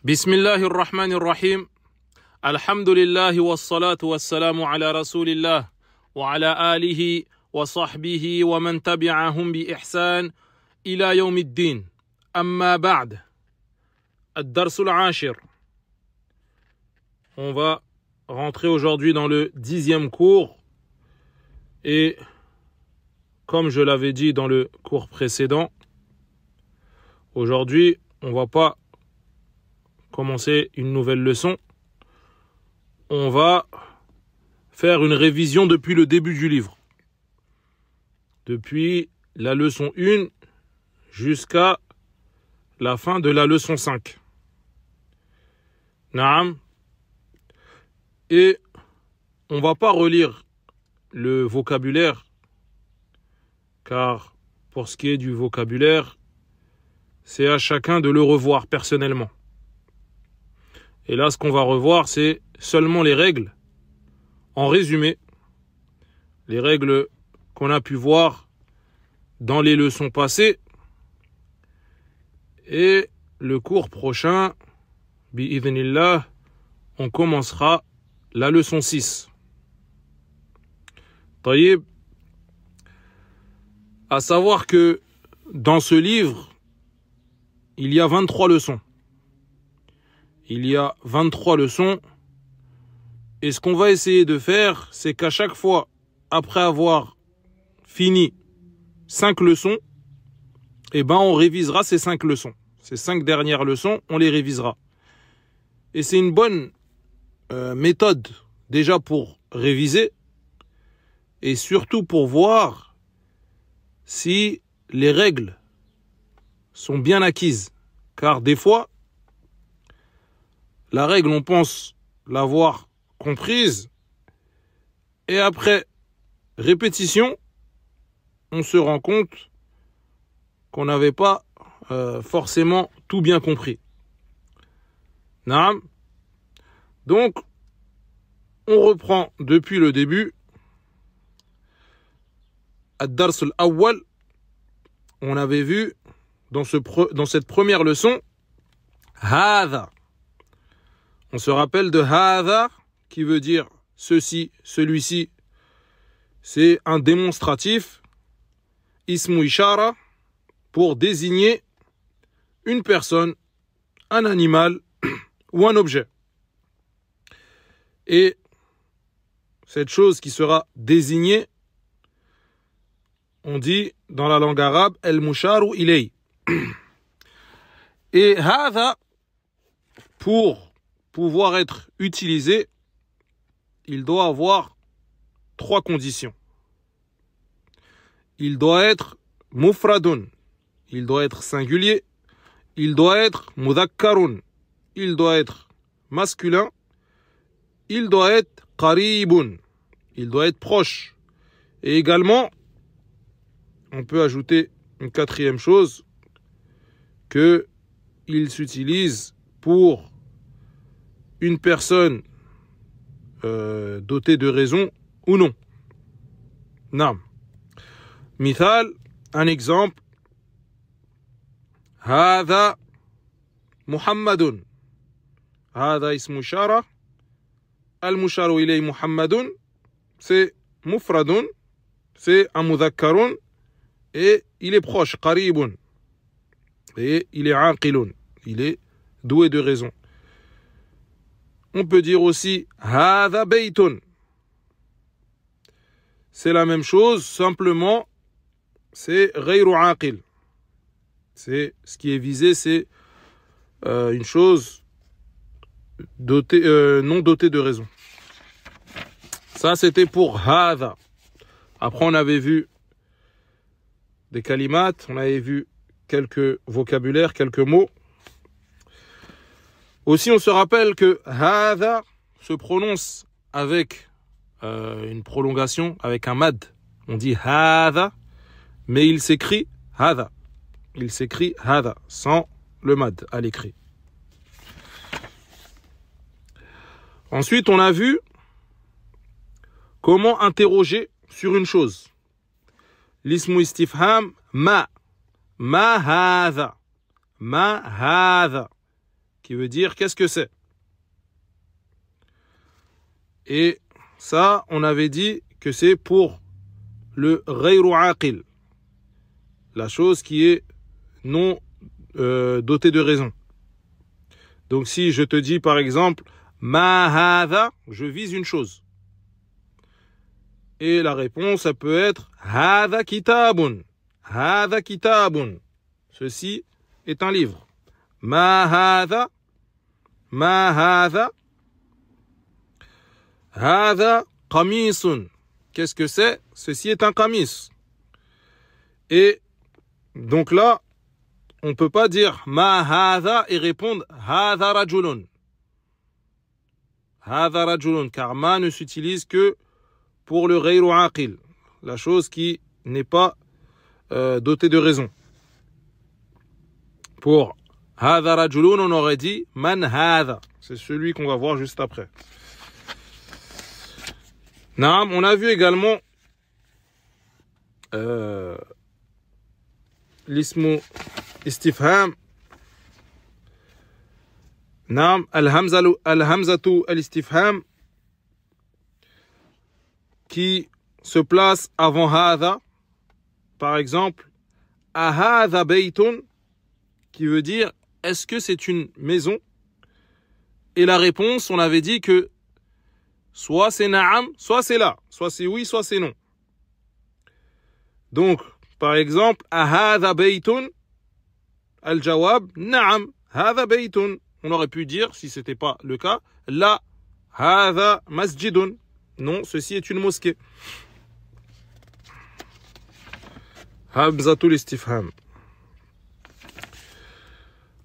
بسم الله الرحمن الرحيم الحمد لله والصلاة والسلام على رسول الله وعلى آله وصحبه ومن تبعهم بإحسان إلى يوم الدين أما بعد الدرس العاشر. On va rentrer aujourd'hui dans le 10e cours et comme je l'avais dit dans le cours précédent, aujourd'hui on va pas commencer une nouvelle leçon. On va faire une révision depuis le début du livre. Depuis la leçon 1 jusqu'à la fin de la leçon 5. Naam. Et on va pas relire le vocabulaire, car pour ce qui est du vocabulaire, c'est à chacun de le revoir personnellement. Et là, ce qu'on va revoir, c'est seulement les règles. En résumé, les règles qu'on a pu voir dans les leçons passées. Et le cours prochain, bi'idhnillah, on commencera la leçon 6. Taïb. À savoir que dans ce livre, il y a 23 leçons. Il y a 23 leçons. Et ce qu'on va essayer de faire, c'est qu'à chaque fois, après avoir fini 5 leçons, on révisera ces 5 leçons. Ces 5 dernières leçons, on les révisera. Et c'est une bonne méthode, déjà pour réviser, et surtout pour voir si les règles sont bien acquises. Car des fois, la règle, on pense l'avoir comprise, et après répétition, on se rend compte qu'on n'avait pas forcément tout bien compris. Naam. Donc, on reprend depuis le début. Ad-Dars al-Awwal, on avait vu dans cette première leçon, Hadha. On se rappelle de Hadha, qui veut dire ceci, celui-ci. C'est un démonstratif, Ismu Ishara, pour désigner une personne, un animal ou un objet. Et cette chose qui sera désignée, on dit dans la langue arabe, El-Musharu ilay. Et Hadha, pour pouvoir être utilisé, il doit avoir 3 conditions. Il doit être mufradun, il doit être singulier, il doit être mudhakkarun, il doit être masculin, il doit être qaribun, il doit être proche. Et également, on peut ajouter une 4e chose, que il s'utilise pour une personne dotée de raison ou non. Naam. Mithal, un exemple. Hadha Muhammadun. Hadha ismu ishara. Al-musharu ilay Muhammadun. C'est mufradun. C'est un mudhakkarun. Et il est proche. Qaribun. Et il est aqilun. Il est doué de raison. On peut dire aussi Hadha baytun. C'est la même chose, simplement c'est ghayru aqil. C'est ce qui est visé, c'est une chose dotée, non dotée de raison. Ça c'était pour Hadha. Après on avait vu des kalimat, on avait vu quelques vocabulaires, quelques mots. Aussi, on se rappelle que Hadha se prononce avec une prolongation, avec un mad. On dit Hadha, mais il s'écrit Hadha. Il s'écrit Hadha, sans le mad à l'écrit. Ensuite, on a vu comment interroger sur une chose. L'ismu istifham, ma. Ma hadha. Ma hadha. qui veut dire qu'est-ce que c'est. Et ça, on avait dit que c'est pour le ghayru aqil, la chose qui est non dotée de raison. Donc si je te dis par exemple ma hadha, je vise une chose. Et la réponse, ça peut être hadha kitabun. Hadha kitabun. Ceci est un livre. Ma hadha. Ma hadha. Hadha qamisun. Qu'est-ce que c'est? Ceci est un qamis. Et donc là, on ne peut pas dire ma hadha et répondre hadha rajulun. Hadha rajulun, car ma ne s'utilise que pour le ghayru aqil, la chose qui n'est pas dotée de raison. Pour hadha rajulun, on aurait dit man hadha. C'est celui qu'on va voir juste après. Naam, on a vu également l'ismu istifham. Naam, al-hamzatu al-istifham qui se place avant hadha. Par exemple, ahadha baytun, qui veut dire est-ce que c'est une maison? Et la réponse, on avait dit que soit c'est na'am, soit c'est là, soit c'est oui, soit c'est non. Donc, par exemple, ahadha baytun, al-jawab, na'am, hadha baytun. On aurait pu dire, si ce n'était pas le cas, la, hadha masjidun. Non, ceci est une mosquée. Hamzatul istifham.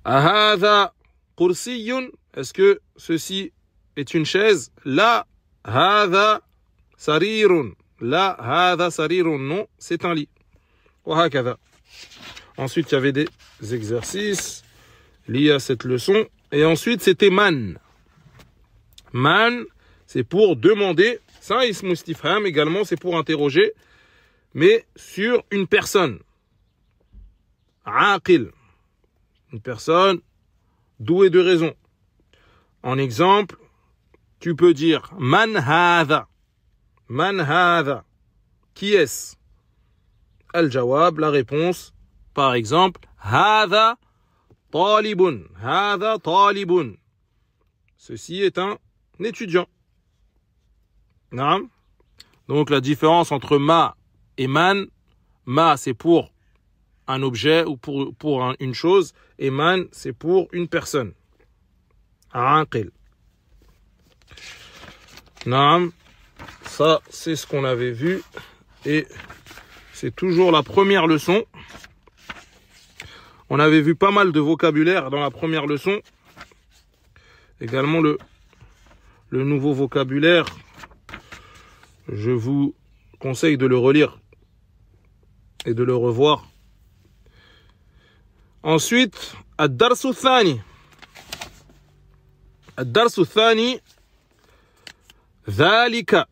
Ahadha kursiyun. Est-ce que ceci est une chaise? La, hadha sarirun. La, hadha sarirun. Non, c'est un lit. Wa hakadha. Ensuite, il y avait des exercices liés à cette leçon. Et ensuite, c'était man. Man, c'est pour demander. Ça, ismu istifham également, c'est pour interroger, mais sur une personne. Aqil. Une personne douée de raison. En exemple, tu peux dire man hadha. Man hadha. Qui est-ce? Al-jawab, la réponse. Par exemple, hadha talibun. Hadha talibun. Ceci est un étudiant. Naam. Donc la différence entre ma et man. Ma, c'est pour un objet ou pour une chose. Et man, c'est pour une personne. Aqil. Naam. Ça, c'est ce qu'on avait vu. Et c'est toujours la première leçon. On avait vu pas mal de vocabulaire dans la première leçon. Également le nouveau vocabulaire. Je vous conseille de le relire et de le revoir. Ensuite, ad-darsu thani. Ad-darsu thani, dhalika.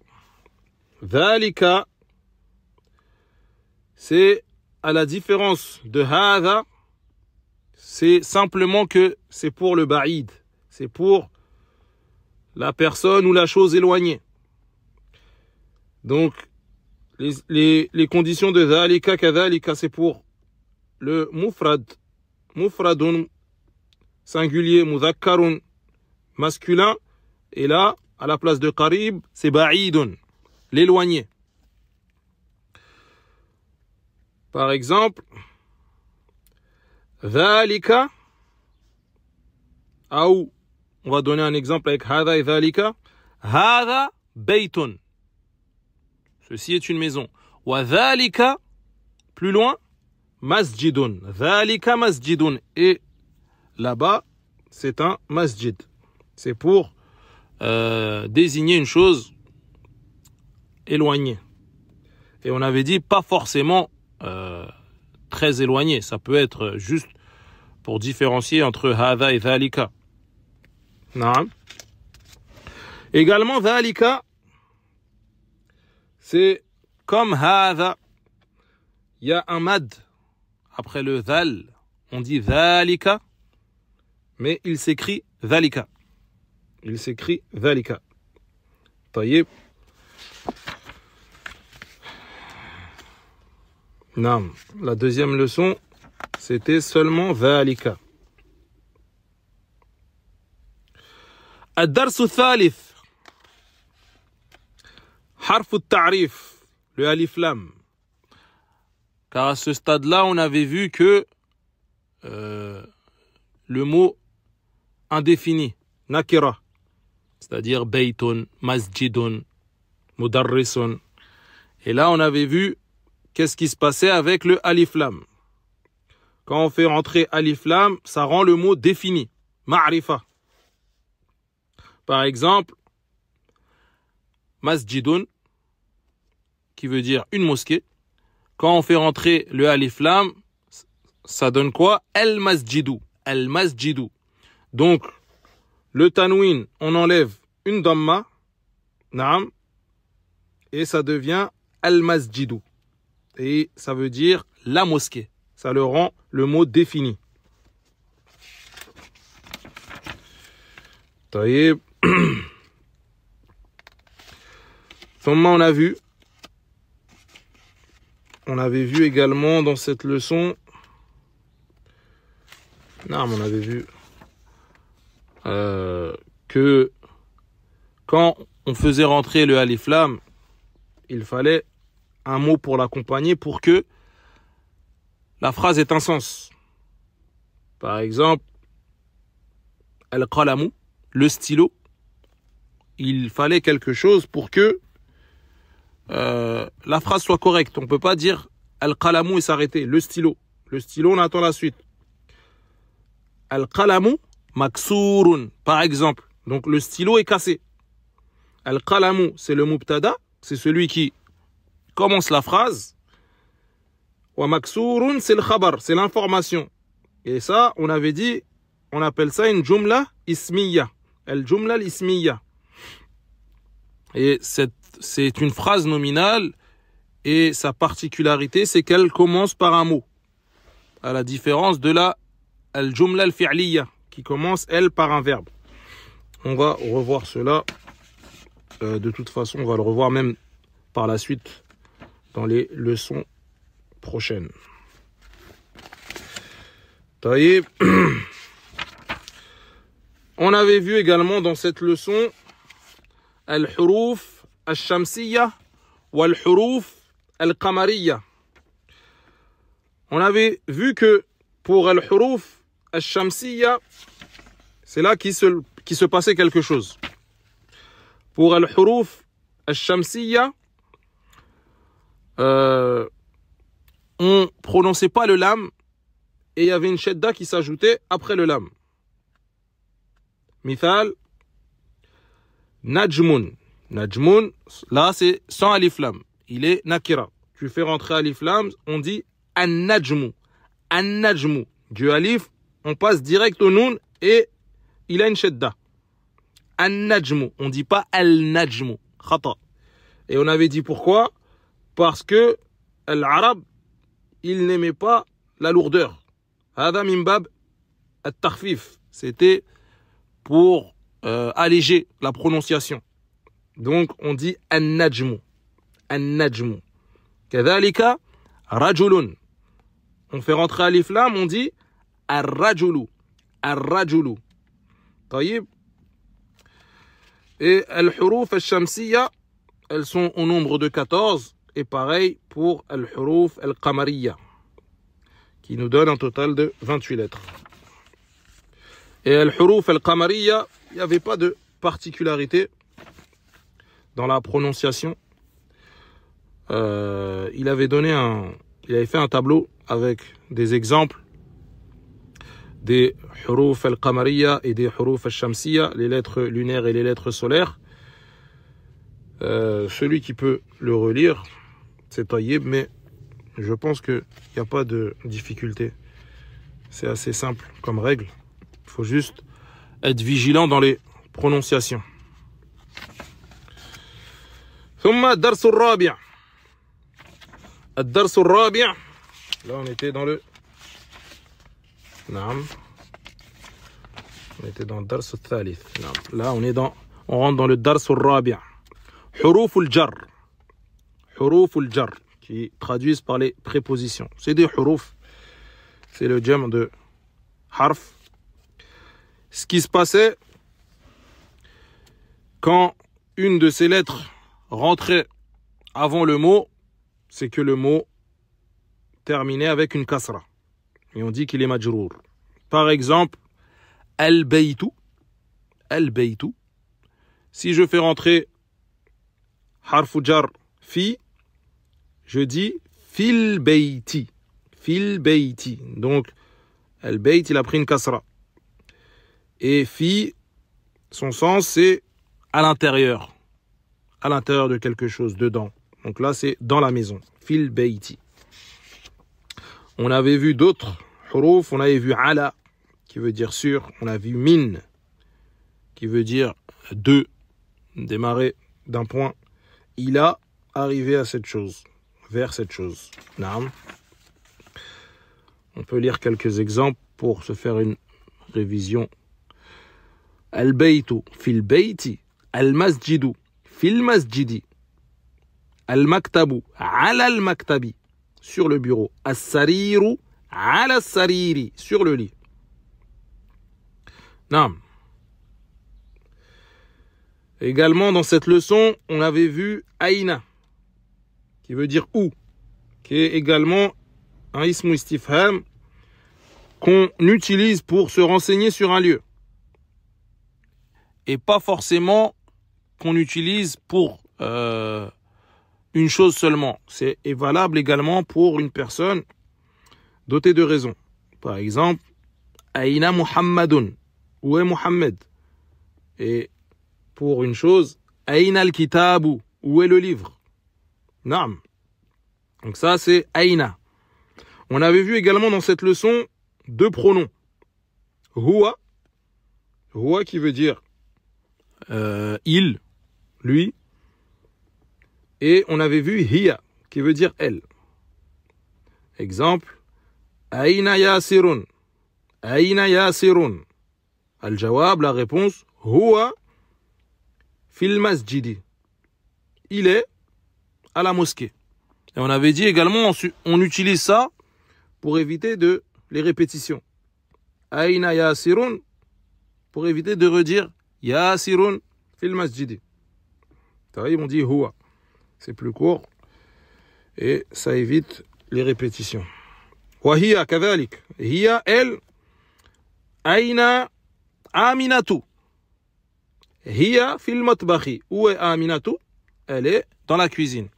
Dhalika, c'est à la différence de hadha, c'est simplement que c'est pour le ba'id. C'est pour la personne ou la chose éloignée. Donc, les conditions de dhalika, kadhalika, c'est pour le mufrad. Mufradun, singulier, mudhakkarun, masculin. Et là, à la place de qarib, c'est ba'idun, l'éloigné. Par exemple, dhalika, ou on va donner un exemple avec hadha et dhalika. Hadha baytun. Ceci est une maison. Wa dhalika, plus loin, masjidun. Dhalika masjidun. Et là-bas, c'est un masjid. C'est pour désigner une chose éloignée. Et on avait dit pas forcément très éloignée. Ça peut être juste pour différencier entre hadha et dhalika. Naam. Également, dhalika, c'est comme hadha. Il y a un mad après le dhal. On dit dhalika. mais il s'écrit dhalika. Il s'écrit dhalika. Taïb. Non, la deuxième leçon, c'était seulement dhalika. الدرس الثالث حرف التعريف, le alif lam. Car à ce stade-là, on avait vu que le mot indéfini, nakira, c'est-à-dire baytun, masjidun, mudarrisun. Et là, on avait vu qu'est-ce qui se passait avec le alif lam. Quand on fait rentrer alif lam, ça rend le mot défini, ma'rifa. Par exemple, masjidun, qui veut dire une mosquée. Quand on fait rentrer le alif lam, ça donne quoi? Al-masjidu. Al-masjidu. Donc, le tanwin, on enlève une damma, naam, et ça devient al-masjidu. Et ça veut dire la mosquée. Ça le rend le mot défini. Taïb. On avait vu également dans cette leçon, on avait vu que quand on faisait rentrer le alif lam, il fallait un mot pour l'accompagner pour que la phrase ait un sens. Par exemple, al-qalamu, le stylo, il fallait quelque chose pour que la phrase soit correcte. On ne peut pas dire al-qalamu et s'arrêter. Le stylo, on attend la suite. Al-qalamu maksurun, par exemple. Donc le stylo est cassé. Al-qalamu, c'est le mubtada, c'est celui qui commence la phrase. Wa maksurun, c'est le khabar, c'est l'information. Et ça, on avait dit, on appelle ça une jumla ismiya. Al-jumla al-ismiya. Et c'est une phrase nominale et sa particularité, c'est qu'elle commence par un mot. À la différence de la al-jumla al-fi'liya, qui commence, elle, par un verbe. On va revoir cela. De toute façon, on va le revoir même par la suite dans les leçons prochaines. Taïb. On avait vu également dans cette leçon al-huruf al-shamsiyya ou al-huruf al-qamariyya. On avait vu que pour al-huruf al-shamsiyya, c'est là qu'il se passait quelque chose. Pour al-huruf al-shamsiyya, on prononçait pas le lam et il y avait une shadda qui s'ajoutait après le lam. Mithal, najmun. Najmun, là c'est sans alif lam. Il est nakira. Tu fais rentrer alif lam, on dit an-najmu. An-najmu. Du alif, on passe direct au noun et il a une shadda. An-najmu. On dit pas al-najmu. Khata. Et on avait dit pourquoi? Parce que l'arabe, il n'aimait pas la lourdeur. Hada min bab at-takhfif. C'était pour alléger la prononciation. Donc, on dit an-najmu. An-najmu. Kadhalika, rajulun. On fait rentrer alif lam, on dit ar-rajulu. Ar-rajulu. Taïb. Et al-huruf al-shamsiyya, elles sont au nombre de 14. Et pareil pour al-huruf al-qamariyya, qui nous donne un total de 28 lettres. Et al-huruf al-qamariyya, il n'y avait pas de particularité dans la prononciation. Il avait fait un tableau avec des exemples des huruf al-qamariyya et des huruf al-shamsiyya, les lettres lunaires et les lettres solaires. Celui qui peut le relire, c'est taïb, mais je pense qu'il n'y a pas de difficulté. C'est assez simple comme règle. Il faut juste être vigilant dans les prononciations. ثم الدرس الرابع. الدرس الرابع. Là on était dans le On était dans le dars al-thalith. Là, on rentre dans le dars al-rabi'. Huruf al-jar. Huruf al-jar, qui traduisent par les prépositions. C'est des huruf. C'est le jam de harf. Ce qui se passait quand une de ces lettres rentrait avant le mot, c'est que le mot terminait avec une kasra. Et on dit qu'il est majrour. Par exemple, al-baytu. Al-baytu. Si je fais rentrer harfu jar fi, je dis fil bayti. Fil bayti. Donc, al-bayt, il a pris une kasra. Et fi, son sens, c'est à l'intérieur. À l'intérieur de quelque chose, dedans. Donc là, c'est dans la maison. Fil bayti. On avait vu d'autres huruf. On avait vu ala, qui veut dire sur. On a vu min, qui veut dire de, démarrer d'un point. Il a arrivé à cette chose, vers cette chose. Naam. On peut lire quelques exemples pour se faire une révision. Al-baytu fil bayti, al-masjidu fil masjidi, al-maktabu ala al-maktabi, sur le bureau, as-sariru ala as-sariri, sur le lit. Naam. Également dans cette leçon, on avait vu aïna, qui veut dire où, qui est également un ismu istifham qu'on utilise pour se renseigner sur un lieu. Et pas forcément qu'on utilise pour une chose seulement. C'est valable également pour une personne dotée de raison. Par exemple, aïna Muhammadun, où est Muhammad? Et pour une chose, aïna al-kitabu, où est le livre? Naam. Donc ça, c'est aïna. On avait vu également dans cette leçon deux pronoms. Huwa, huwa qui veut dire il, lui. Et on avait vu hiya, qui veut dire elle. Exemple, aïna yasirun, aïna yasirun. Al-jawab, la réponse, huwa fil masjidi. Il est à la mosquée. Et on avait dit également, on utilise ça pour éviter les répétitions. Aïna yasirun, pour éviter de redire yasirun fil masjidi. On dit huwa. C'est plus court et ça évite les répétitions. Wa hiya kadhalik. Hiya, elle. Aïna aminatu. Hiya fil matbahi. Où est Aminatu? Elle est dans la cuisine.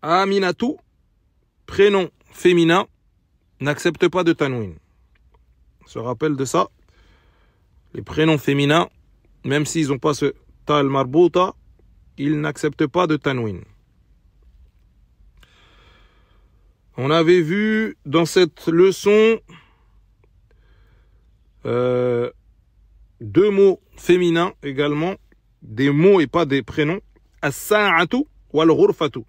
Aminatu, prénom féminin, n'accepte pas de tanwin. On se rappelle de ça. Les prénoms féminins, même s'ils n'ont pas ce ta al-marbouta, ils n'acceptent pas de tanwin. On avait vu dans cette leçon deux mots féminins également, des mots et pas des prénoms. As-sa'atu wal-ghurfatu.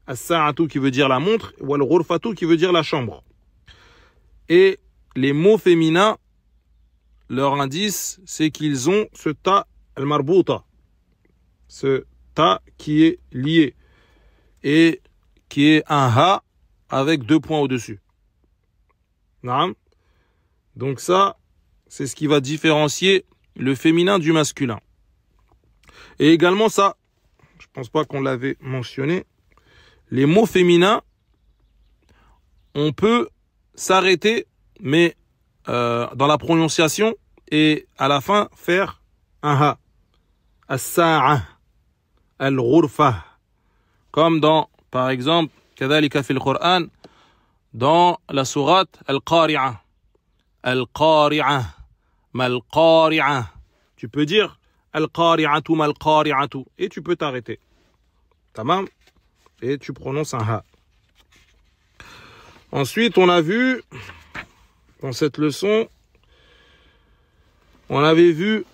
As-sa'atu qui veut dire la montre, wal-ghurfatu qui veut dire la chambre. Et les mots féminins, leur indice, c'est qu'ils ont ce ta al-marbouta, ce ta qui est lié et qui est un ha avec deux points au-dessus. Naam. Donc ça, c'est ce qui va différencier le féminin du masculin. Et également ça, je pense pas qu'on l'avait mentionné, les mots féminins, on peut s'arrêter, mais dans la prononciation et à la fin faire un ha. As-sa'a, al-ghurfa. Comme dans, par exemple, كذلك في القرآن, dans la sourate al-qari'a. Al-qari'a, mal-qari'a. Tu peux dire al-qari'atu, mal-qari'atu, et tu peux t'arrêter. Tamam. Et tu prononces un ha. Ensuite, on a vu, dans cette leçon, on avait vu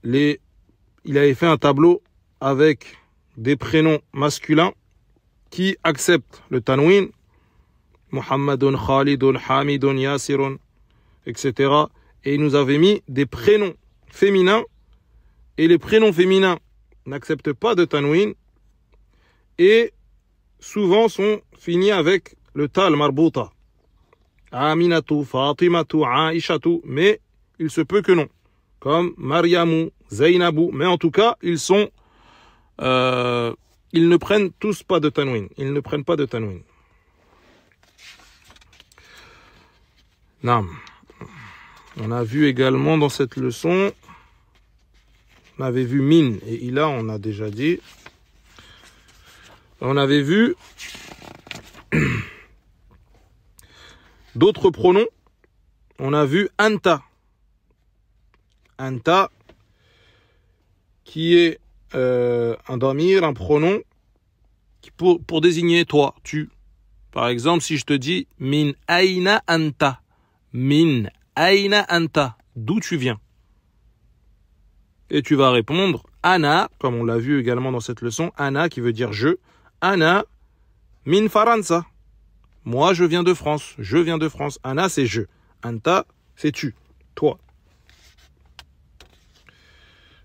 il avait fait un tableau avec des prénoms masculins qui acceptent le tanwin, Muhammadun, Khalidun, Hamidun, Yasirun, etc. et il nous avait mis des prénoms féminins, et les prénoms féminins n'acceptent pas de tanwin, et souvent sont finis avec le ta al-marbouta. Aminatu, Fatimatu, Aishatu, mais il se peut que non. Comme Mariamu, Zainabu, mais en tout cas, ils ne prennent tous pas de tanwin. Ils ne prennent pas de tanwin. Naam. On a vu également dans cette leçon, on avait vu min et ila, on a déjà dit. On avait vu d'autres pronoms. On a vu anta. Anta, qui est un damir, un pronom pour désigner toi, tu. Par exemple, si je te dis min aina anta. Min aina anta. D'où tu viens? Et tu vas répondre ana, comme on l'a vu également dans cette leçon, ana qui veut dire je. Ana min Faransa. Moi, je viens de France. Je viens de France. Ana, c'est je. Anta, c'est tu. Toi.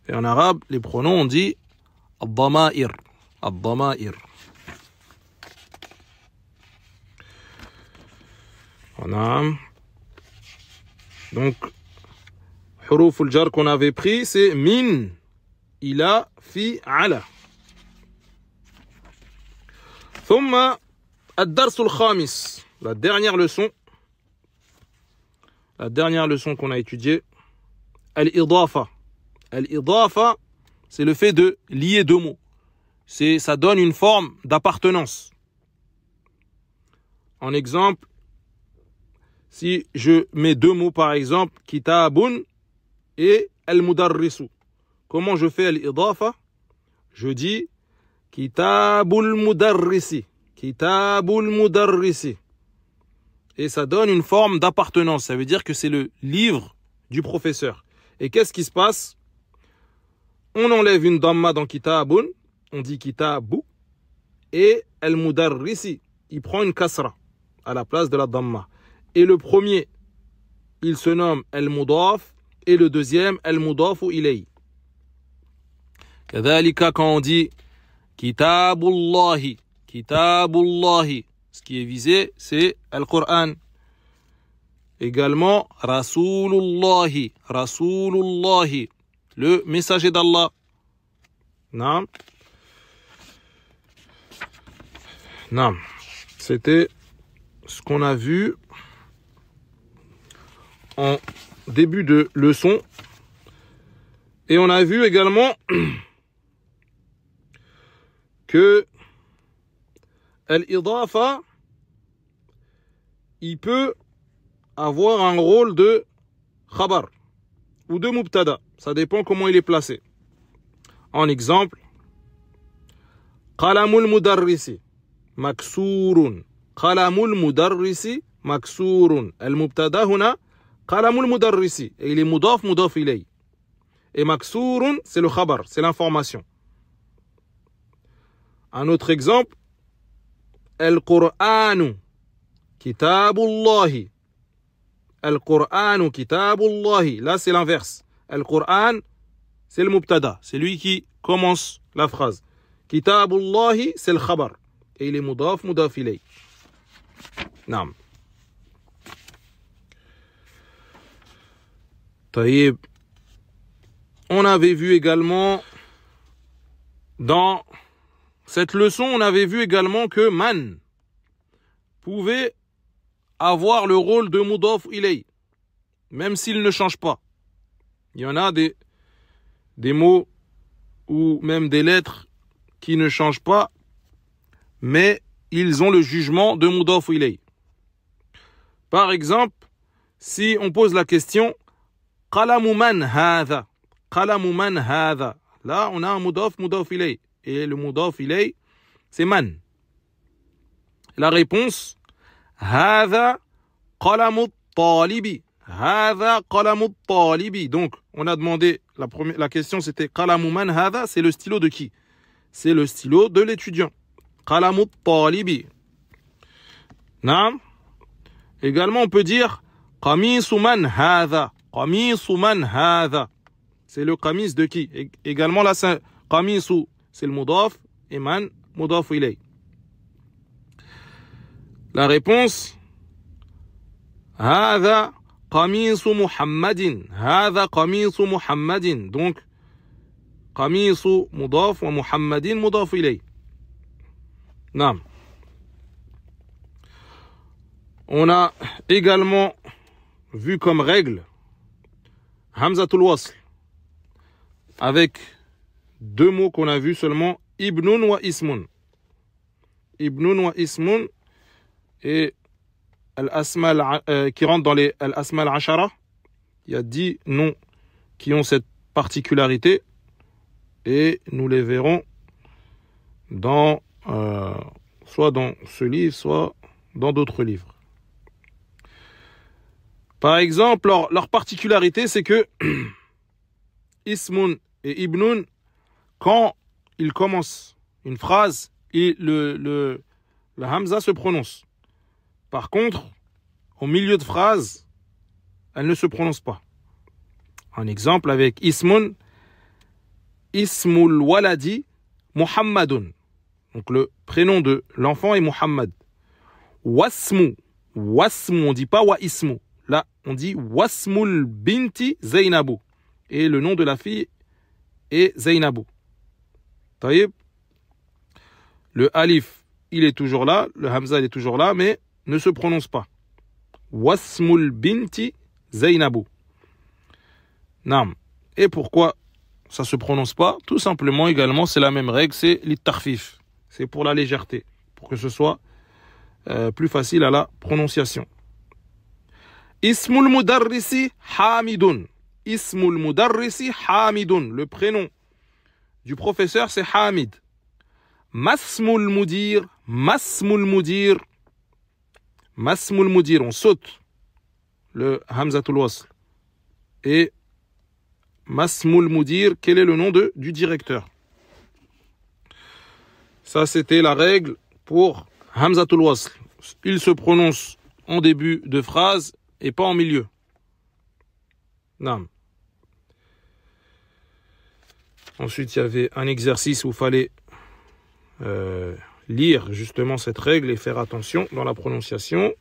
Et en arabe, les pronoms, on dit ad-dama'ir. Ad-dama'ir. On a donc huruf al-jar qu'on avait pris, c'est min, ila, fi, ala. ثم الدرس الخامس, la dernière leçon qu'on a étudiée, al-idafa. Al-idafa, c'est le fait de lier deux mots. Ça donne une forme d'appartenance. En exemple, si je mets deux mots par exemple, kitabun et al-mudarrisu. Comment je fais al-idafa? Je dis kitabul mudarrisi. Kitabul mudarrisi. Et ça donne une forme d'appartenance. Ça veut dire que c'est le livre du professeur. Et qu'est-ce qui se passe? On enlève une damma dans kitabun, on dit kitabu, et al-mudarrisi, il prend une kasra à la place de la damma. Et le premier, il se nomme al-mudaf, et le deuxième, al-mudafu ilay. Kadhalika, quand on dit kitabullahi, kitabullahi, ce qui est visé, c'est al-Qur'an. Également, rasulullahi, rasulullahi, le messager d'Allah. Naam. Naam. C'était ce qu'on a vu en début de leçon. Et on a vu également que al-idafa, il peut avoir un rôle de khabar ou de mubtada. Ça dépend comment il est placé. En exemple, qalamul mudarrisi maksurun. Qalamul mudarrisi maksurun. Al-mubtada huna qalamul mudarrisi. Et il est mudaf ilay. Et maksurun, c'est le khabar, c'est l'information. Un autre exemple, al-Qur'anu kitabullahi. Al-Qur'anu kitabullahi. Là, c'est l'inverse. Al-Qur'an, c'est le mubtada. C'est lui qui commence la phrase. Kitabullahi, c'est le khabar. Et il est mudaf ilay. Naam. Taïb. On avait vu également, dans cette leçon, on avait vu également que man pouvait avoir le rôle de mudaf ilay, même s'il ne change pas. Il y en a des mots ou même des lettres qui ne changent pas, mais ils ont le jugement de mudaf ilay. Par exemple, si on pose la question qalamu man hadha, qalamu man hadha, là on a un mudaf ilay, et le mudaf ilay c'est man. La réponse hadha qalamu talibi. Hadha qalamu talibi. Donc, on a demandé, la question c'était qalamu man hadha, c'est le stylo de qui? C'est le stylo de l'étudiant. Qalamu talibi. Naam. Également, on peut dire qamisu man hadha. Qamisu man hadha. C'est le qamis de qui? Également là, qamisu, c'est le mudaf, et man, mudaf ilay. La réponse, hadha qamisu Muhammadin. Hadha qamisu Muhammadin. Donc, qamisu mudaf wa Muhammadin mudaf ilay. Naam. On a également vu comme règle Hamzatul Wasl avec deux mots qu'on a vus seulement, Ibnun wa Ismun. Ibnun wa Ismun et Al-Asma qui rentrent dans les Al-Asma al-Ashara. Il y a 10 noms qui ont cette particularité et nous les verrons dans soit dans ce livre, soit dans d'autres livres. Par exemple, leur particularité, c'est que Ismun et Ibnun, quand ils commencent une phrase, la Hamza se prononce. Par contre, au milieu de phrase, elle ne se prononce pas. Un exemple avec Ismun, Ismul Waladi Muhammadun. Donc le prénom de l'enfant est Muhammad. Wasmu, Wasmu, on ne dit pas Wa Ismu. Là, on dit Wasmul Binti Zainabu. Et le nom de la fille est Zainabu. Taïb. Le alif, il est toujours là. Le hamza, il est toujours là, mais ne se prononce pas. Wasmul Binti Zainabu. Naam. Et pourquoi ça ne se prononce pas? Tout simplement, également, c'est la même règle, c'est l'ittarfif. C'est pour la légèreté, pour que ce soit plus facile à la prononciation. Ismul Mudarrisi Hamidun. Ismul Mudarrisi Hamidun. Le prénom du professeur, c'est Hamid. Masmul Mudir. Masmul Mudir. Masmul Mudir. On saute le Hamzatul Wasl. Et Masmul Mudir, quel est le nom du directeur? Ça, c'était la règle pour Hamzatul Wasl. Il se prononce en début de phrase et pas en milieu. Naam. Ensuite, il y avait un exercice où il fallait lire justement cette règle et faire attention dans la prononciation.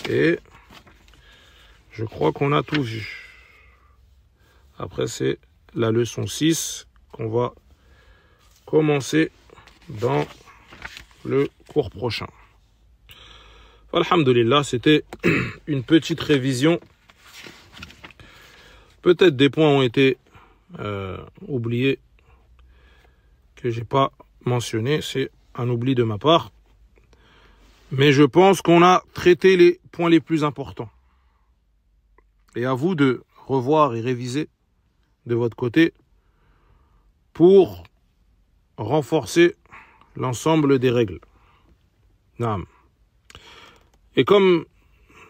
Et je crois qu'on a tout vu. Après, c'est la leçon 6 qu'on va commencer dans le cours prochain. Alhamdulillah, c'était une petite révision. Peut-être des points ont été oubliés que j'ai pas mentionné. C'est un oubli de ma part. Mais je pense qu'on a traité les points les plus importants. Et à vous de revoir et réviser de votre côté pour renforcer l'ensemble des règles. Naam. Et comme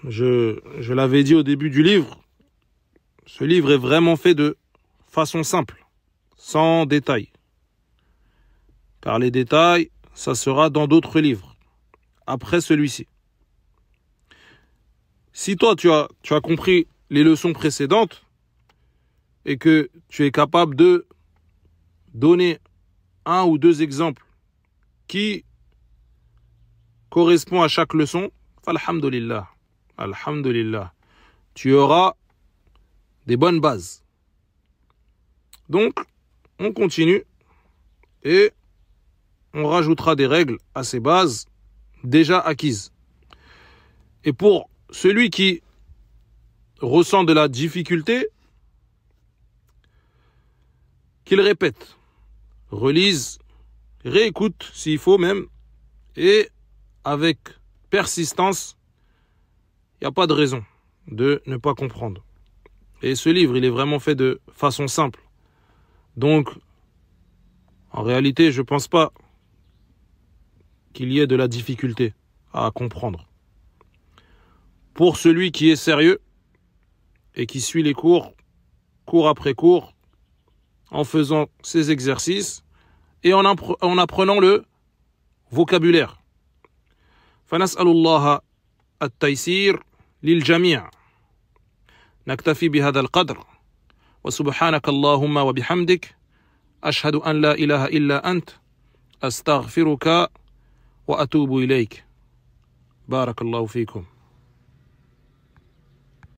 je l'avais dit au début du livre, ce livre est vraiment fait de façon simple, sans détails. Car les détails, ça sera dans d'autres livres, après celui-ci. Si toi, tu as compris les leçons précédentes et que tu es capable de donner un ou deux exemples qui correspondent à chaque leçon, alhamdulillah, alhamdulillah, tu auras des bonnes bases. Donc, on continue et on rajoutera des règles à ces bases déjà acquises. Et pour celui qui ressent de la difficulté, qu'il répète, relise, réécoute s'il faut même, et avec persistance, il n'y a pas de raison de ne pas comprendre. Et ce livre, il est vraiment fait de façon simple. Donc, en réalité, je ne pense pas qu'il y ait de la difficulté à comprendre. Pour celui qui est sérieux et qui suit les cours, cours après cours, en faisant ces exercices et en apprenant le vocabulaire. فنسأل الله التيسير للجميع نكتفي بهذا القدر وسبحانك اللهم وبحمدك أشهد أن لا إله إلا أنت أستغفرك وأتوب إليك. بارك الله فيكم.